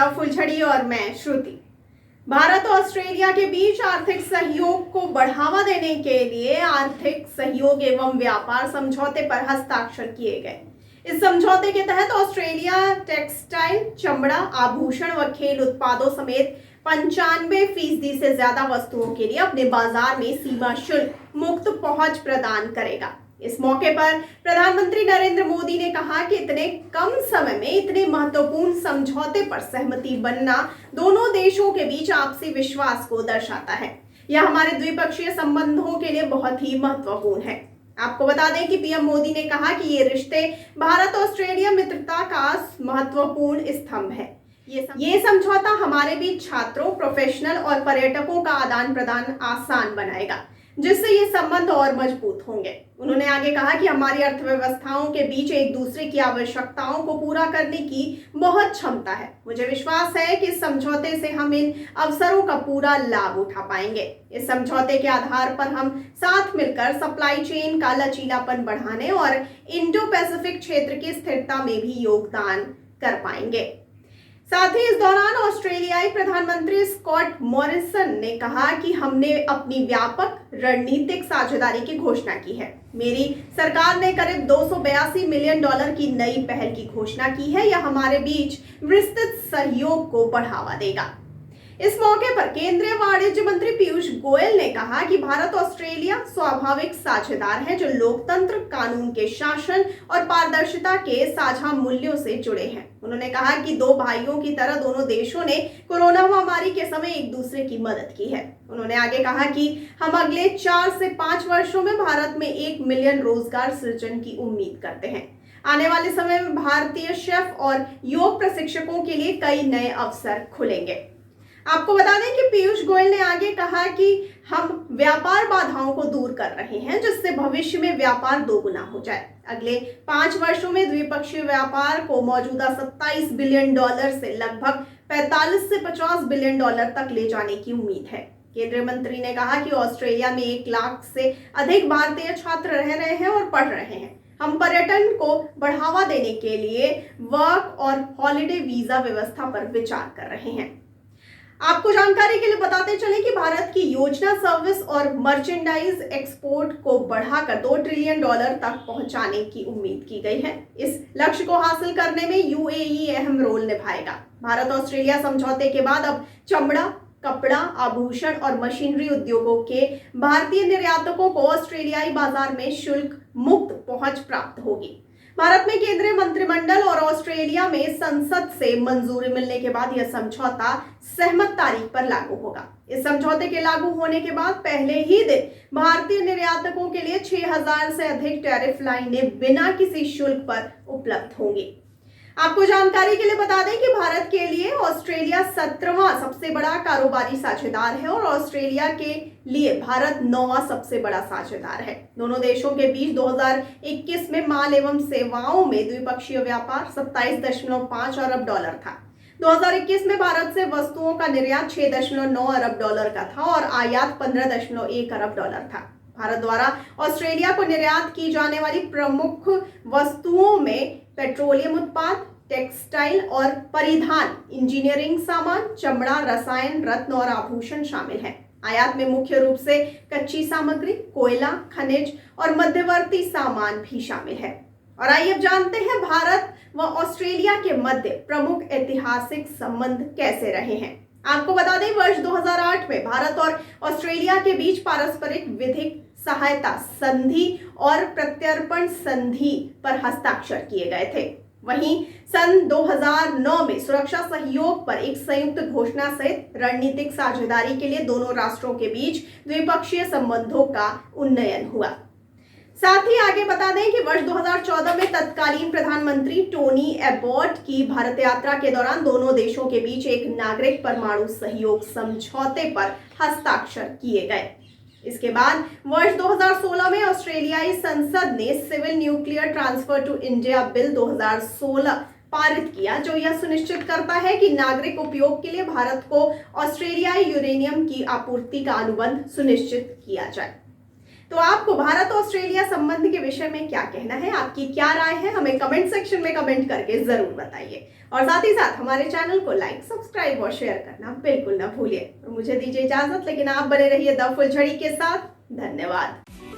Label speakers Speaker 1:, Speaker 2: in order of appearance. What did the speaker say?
Speaker 1: नम्रता फुलझड़ी और मैं श्रुति। भारत और ऑस्ट्रेलिया के बीच आर्थिक सहयोग को बढ़ावा देने के लिए आर्थिक सहयोग एवं व्यापार समझौते पर हस्ताक्षर किए गए। इस समझौते के तहत ऑस्ट्रेलिया टेक्सटाइल, चमड़ा, आभूषण व खेल उत्पादों समेत 95% से ज्यादा वस्तुओं के लिए अपने बाजार में सीमा शुल्क मुक्त पहुंच प्रदान करेगा। इस मौके पर प्रधानमंत्री नरेंद्र मोदी ने कहा कि इतने कम समय में इतने महत्वपूर्ण समझौते पर सहमति बनना दोनों देशों के बीच आपसी विश्वास को दर्शाता है। यह हमारे द्विपक्षीय संबंधों के लिए बहुत ही महत्वपूर्ण है। आपको बता दें कि पीएम मोदी ने कहा कि ये रिश्ते भारत ऑस्ट्रेलिया मित्रता का महत्वपूर्ण स्तंभ है। ये समझौता हमारे बीच छात्रों, प्रोफेशनल और पर्यटकों का आदान प्रदान आसान बनाएगा, जिससे ये संबंध और मजबूत होंगे। उन्होंने आगे कहा कि हमारी अर्थव्यवस्थाओं के बीच एक दूसरे की आवश्यकताओं को पूरा करने की बहुत क्षमता है। मुझे विश्वास है कि इस समझौते से हम इन अवसरों का पूरा लाभ उठा पाएंगे। इस समझौते के आधार पर हम साथ मिलकर सप्लाई चेन का लचीलापन बढ़ाने और इंडो पैसिफिक क्षेत्र की स्थिरता में भी योगदान कर पाएंगे। साथ ही इस दौरान ऑस्ट्रेलियाई प्रधानमंत्री स्कॉट मॉरिसन ने कहा कि हमने अपनी व्यापक रणनीतिक साझेदारी की घोषणा की है। मेरी सरकार ने करीब $282 मिलियन की नई पहल की घोषणा की है। यह हमारे बीच विस्तृत सहयोग को बढ़ावा देगा। इस मौके पर केंद्रीय वाणिज्य मंत्री पीयूष गोयल ने कहा कि भारत ऑस्ट्रेलिया स्वाभाविक साझेदार है, जो लोकतंत्र, कानून के शासन और पारदर्शिता के साझा मूल्यों से जुड़े हैं। उन्होंने कहा कि दो भाइयों की तरह दोनों देशों ने कोरोना महामारी के समय एक दूसरे की मदद की है। उन्होंने आगे कहा कि हम अगले 4 से 5 वर्षों में भारत में 1 मिलियन रोजगार सृजन की उम्मीद करते हैं। आने वाले समय में भारतीय शेफ और योग प्रशिक्षकों के लिए कई नए अवसर खुलेंगे। आपको बता दें कि पीयूष गोयल ने आगे कहा कि हम व्यापार बाधाओं को दूर कर रहे हैं, जिससे भविष्य में व्यापार दोगुना हो जाए। अगले 5 वर्षों में द्विपक्षीय व्यापार को मौजूदा $27 बिलियन से लगभग $45 से $50 बिलियन तक ले जाने की उम्मीद है। केंद्रीय मंत्री ने कहा कि ऑस्ट्रेलिया में 1 लाख से अधिक भारतीय छात्र रह रहे हैं और पढ़ रहे हैं। हम पर्यटन को बढ़ावा देने के लिए वर्क और हॉलिडे वीजा व्यवस्था पर विचार कर रहे हैं। आपको जानकारी के लिए बताते चलें कि भारत की योजना सर्विस और मर्चेंडाइज एक्सपोर्ट को बढ़ाकर $2 ट्रिलियन तक पहुंचाने की उम्मीद की गई है। इस लक्ष्य को हासिल करने में यूएई अहम रोल निभाएगा। भारत ऑस्ट्रेलिया समझौते के बाद अब चमड़ा, कपड़ा, आभूषण और मशीनरी उद्योगों के भारतीय निर्यातकों को ऑस्ट्रेलियाई बाजार में शुल्क मुक्त पहुंच प्राप्त होगी। भारत में केंद्रीय मंत्रिमंडल और ऑस्ट्रेलिया में संसद से मंजूरी मिलने के बाद यह समझौता सहमत तारीख पर लागू होगा। इस समझौते के लागू होने के बाद पहले ही दिन भारतीय निर्यातकों के लिए 6000 से अधिक टैरिफ लाइनें बिना किसी शुल्क पर उपलब्ध होंगी। आपको जानकारी के लिए बता दें कि भारत के लिए ऑस्ट्रेलिया 17वां सबसे बड़ा कारोबारी साझेदार है और ऑस्ट्रेलिया के लिए भारत 9वां सबसे बड़ा साझेदार है। दोनों देशों के बीच 2021 में माल एवं सेवाओं में द्विपक्षीय व्यापार $27.5 अरब था। 2021 में भारत से वस्तुओं का निर्यात $6.9 अरब का था और आयात $15.1 अरब था। भारत द्वारा ऑस्ट्रेलिया को निर्यात की जाने वाली प्रमुख वस्तुओं में पेट्रोलियम उत्पाद, टेक्सटाइल और परिधान, इंजीनियरिंग सामान, चमड़ा, रसायन, रत्न और आभूषण शामिल हैं। आयात में मुख्य रूप से कच्ची सामग्री, कोयला, खनिज और मध्यवर्ती सामान भी शामिल है। और आइए अब जानते हैं भारत व ऑस्ट्रेलिया के मध्य प्रमुख ऐतिहासिक संबंध कैसे रहे हैं। आपको बता दें, वर्ष 2008 में भारत और ऑस्ट्रेलिया के बीच पारस्परिक विधिक सहायता संधि और प्रत्यर्पण संधि पर हस्ताक्षर किए गए थे। वहीं सन 2009 में सुरक्षा सहयोग पर एक संयुक्त घोषणा सहित रणनीतिक साझेदारी के लिए दोनों राष्ट्रों के बीच द्विपक्षीय संबंधों का उन्नयन हुआ। साथ ही आगे बता दें कि वर्ष 2014 में तत्कालीन प्रधानमंत्री टोनी एबॉट की भारत यात्रा के दौरान दोनों देशों के बीच एक नागरिक परमाणु सहयोग समझौते पर हस्ताक्षर किए गए। इसके बाद वर्ष 2016 में ऑस्ट्रेलियाई संसद ने civil nuclear transfer to India bill 2016 पारित किया, जो यह सुनिश्चित करता है कि नागरिक उपयोग के लिए भारत को ऑस्ट्रेलियाई यूरेनियम की आपूर्ति का अनुबंध सुनिश्चित किया जाए। तो आपको भारत ऑस्ट्रेलिया संबंध के विषय में क्या कहना है, आपकी क्या राय है, हमें कमेंट सेक्शन में कमेंट करके जरूर बताइए। और साथ ही साथ हमारे चैनल को लाइक, सब्सक्राइब और शेयर करना बिल्कुल ना भूलिए। मुझे दीजिए इजाजत, लेकिन आप बने रहिए द फुलझड़ी के साथ। धन्यवाद।